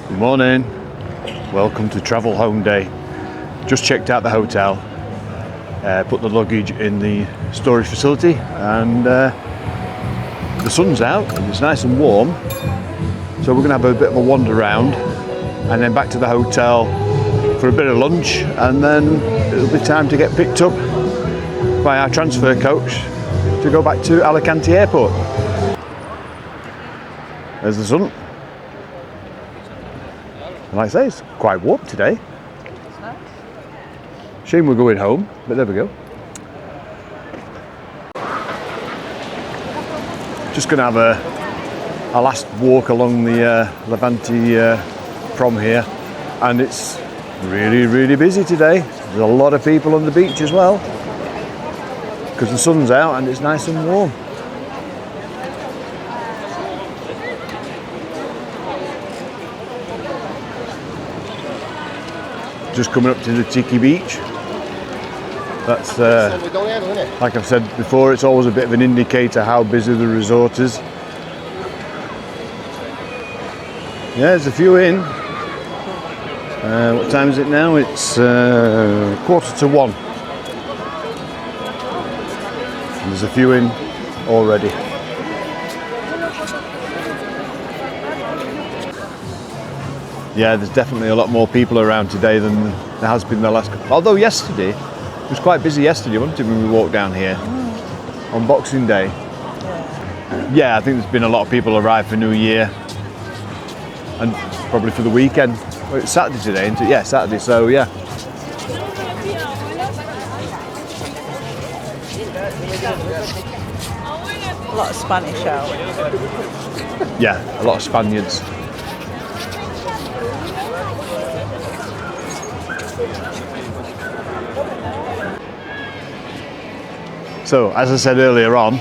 Good morning. Welcome to Travel Home Day. Just checked out the hotel, put the luggage in the storage facility, and the sun's out and it's nice and warm. So we're going to have a bit of a wander around and then back to the hotel for a bit of lunch, and then it'll be time to get picked up by our transfer coach to go back to Alicante Airport. There's the sun. And like I say, it's quite warm today. It's nice. Shame we're going home, but there we go. Just going to have a last walk along the Levante prom here, and it's really busy today. There's a lot of people on the beach as well because the sun's out and it's nice and warm. Just coming up to the Tiki Beach. That's like I've said before, it's always a bit of an indicator how busy the resort is. Yeah, there's a few in. What time is it now? It's 1:45. And there's a few in already. Yeah, there's definitely a lot more people around today than there has been the last couple. Although yesterday, it was quite busy yesterday, wasn't it, when we walked down here on Boxing Day? Yeah, I think there's been a lot of people arrive for New Year and probably for the weekend. Well, it's Saturday today, isn't it? Yeah, Saturday, so yeah. A lot of Spanish out. Yeah, a lot of Spaniards. So, as I said earlier on,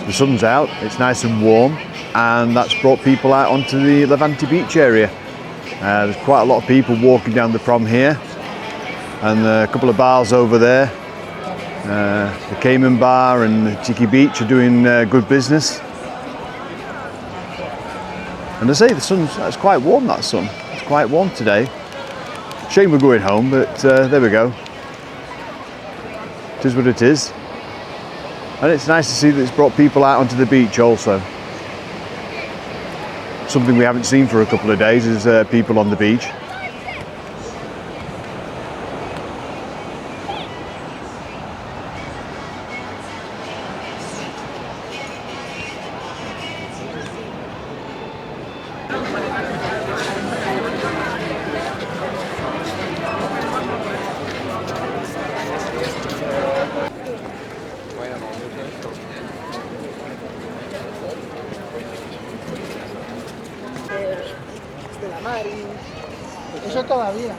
the sun's out, it's nice and warm, and that's brought people out onto the Levante beach area. There's quite a lot of people walking down the prom here, and a couple of bars over there. The Cayman Bar and the Tiki Beach are doing good business. And I say it's quite warm, that sun. It's quite warm today. Shame we're going home, but there we go. It is what it is. And it's nice to see that it's brought people out onto the beach also. Something we haven't seen for a couple of days is people on the beach. Eso todavía.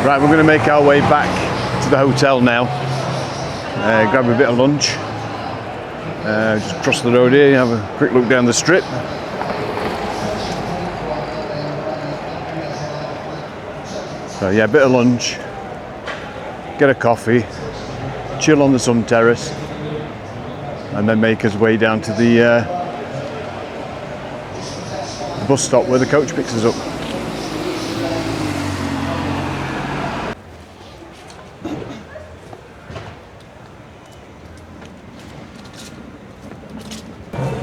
Right, we're going to make our way back to the hotel now. Grab a bit of lunch. Just cross the road here, have a quick look down the strip. So yeah, a bit of lunch, get a coffee, chill on the sun terrace, and then make us way down to the bus stop where the coach picks us up.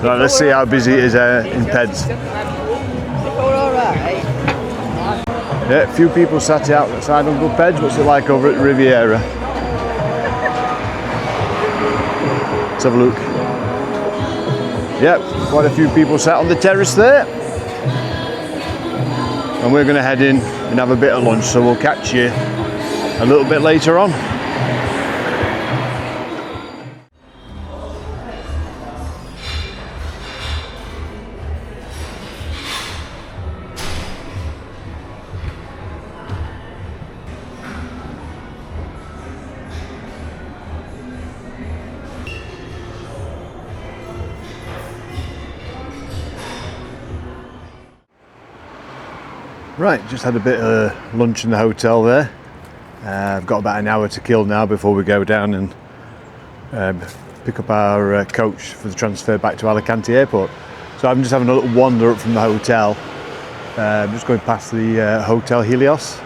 Right, let's see how busy it is in Peds. Yeah, a few people sat outside Uncle Ped's. What's it like over at Riviera? Let's have a look. Yep, quite a few people sat on the terrace there. And we're going to head in and have a bit of lunch, so we'll catch you a little bit later on. Right, just had a bit of lunch in the hotel there. I've got about an hour to kill now before we go down and pick up our coach for the transfer back to Alicante Airport. So I'm just having a little wander up from the hotel. I'm just going past the Hotel Helios.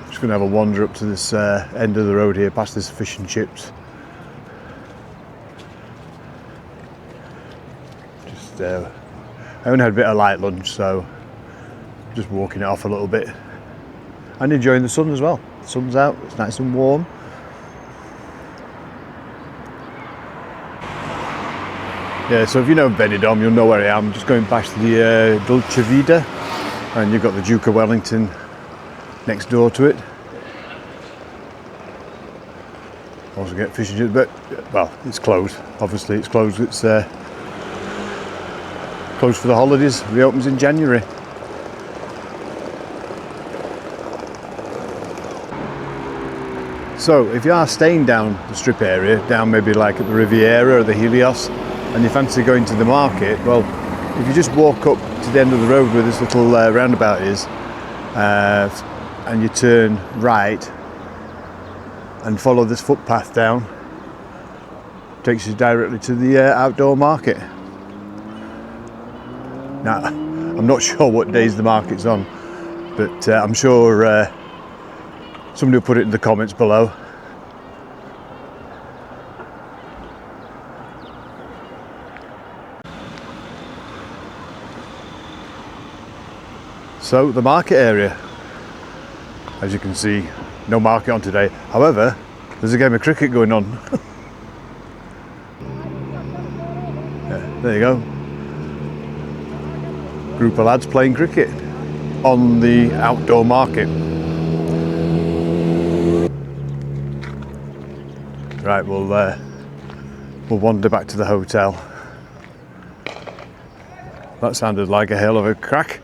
Just going to have a wander up to this end of the road here, past this fish and chips. Just, I only had a bit of light lunch, so just walking it off a little bit and enjoying the sun as well. The sun's out, it's nice and warm. Yeah, so if you know Benidorm, you'll know where I am. Just going past the Dulce Vida, and you've got the Duke of Wellington next door to it. Also get fish and chips, but well, it's closed. Obviously, it's closed. It's closed for the holidays. Reopens in January. So, if you are staying down the strip area, down maybe like at the Riviera or the Helios, and you fancy going to the market, well, if you just walk up to the end of the road where this little roundabout is, and you turn right and follow this footpath down, takes you directly to the outdoor market. Now, I'm not sure what days the market's on, but I'm sure somebody will put it in the comments below. So the market area, as you can see, no market on today. However, there's a game of cricket going on. Yeah, there you go. Group of lads playing cricket on the outdoor market. Right, we'll wander back to the hotel. That sounded like a hell of a crack.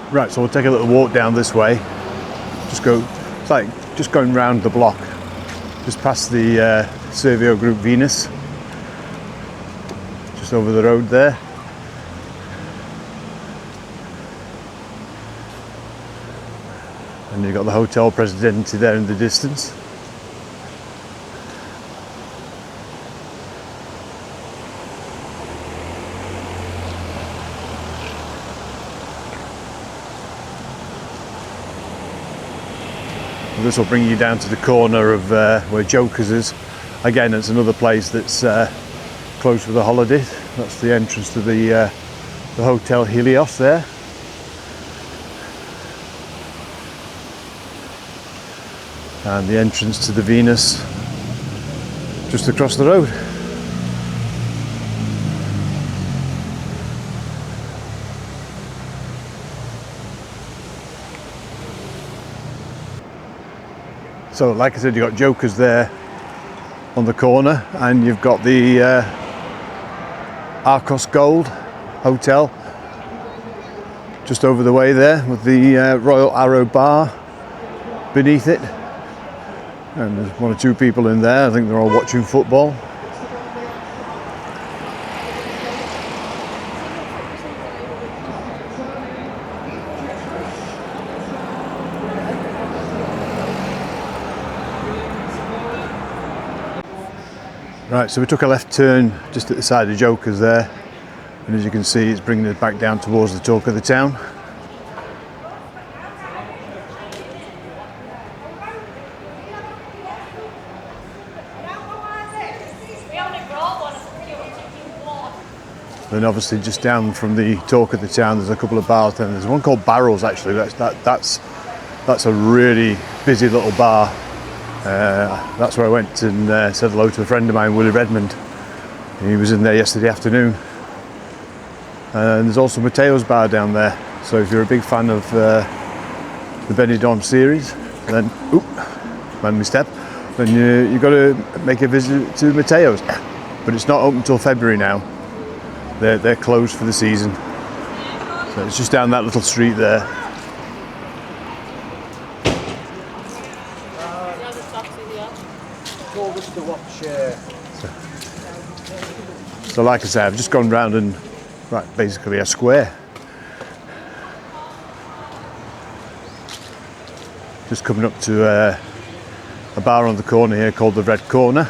Right, so we'll take a little walk down this way. It's like just going round the block, just past the Servio Group Venus, just over the road there. And you've got the Hotel Presidente there in the distance. This will bring you down to the corner of where Joker's is. Again, it's another place that's closed for the holiday. That's the entrance to the Hotel Helios there. And the entrance to the Venus just across the road. So, like I said, you've got Joker's there on the corner, and you've got the Arcos Gold Hotel just over the way there with the Royal Arrow Bar beneath it. And there's one or two people in there. I think they're all watching football. Right, so we took a left turn just at the side of Joker's there, and as you can see, it's bringing us back down towards the talk of the town. Then obviously just down from the talk of the town, there's a couple of bars. Then there's one called Barrels actually. That's a really busy little bar. That's where I went and said hello to a friend of mine, Willie Redmond. He was in there yesterday afternoon. And there's also Mateo's Bar down there. So if you're a big fan of the Day.Benidorm series, then mind me step, then you've got to make a visit to Mateo's. But it's not open until February now. they're closed for the season. So it's just down that little street there. So like I say, I've just gone round and basically a square. Just coming up to a bar on the corner here called the Red Corner.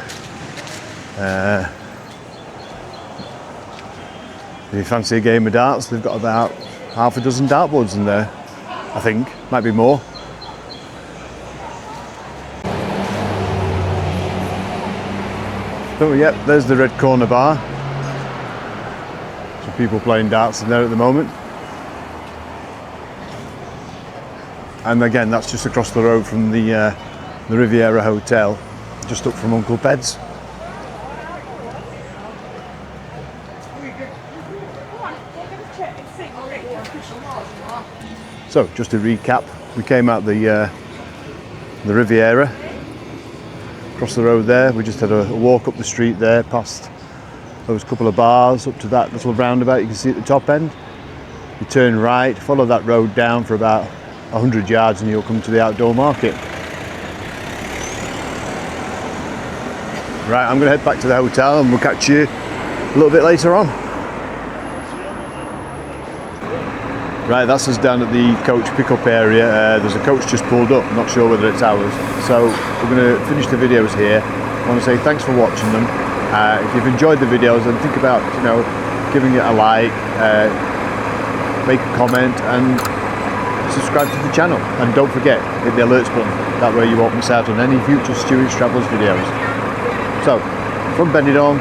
If you fancy a game of darts, they've got about half a dozen dartboards in there, I think, might be more. So yep, there's the Red Corner bar. Some people playing darts in there at the moment. And again, that's just across the road from the Riviera Hotel, just up from Uncle Ped's. So, just to recap, we came out the Riviera, across the road there. We just had a walk up the street there, past those couple of bars, up to that little roundabout you can see at the top end. You turn right, follow that road down for about 100 yards and you'll come to the outdoor market. Right, I'm going to head back to the hotel and we'll catch you a little bit later on. Right, that's us down at the coach pickup area. There's a coach just pulled up, not sure whether it's ours. So we're going to finish the videos here. I want to say thanks for watching them. If you've enjoyed the videos, then think about, giving it a like, make a comment and subscribe to the channel. And don't forget, hit the alerts button. That way you won't miss out on any future Stuart's Travels videos. So, from Benidorm,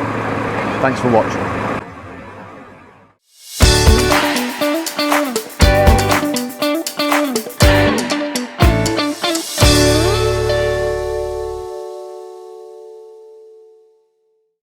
thanks for watching.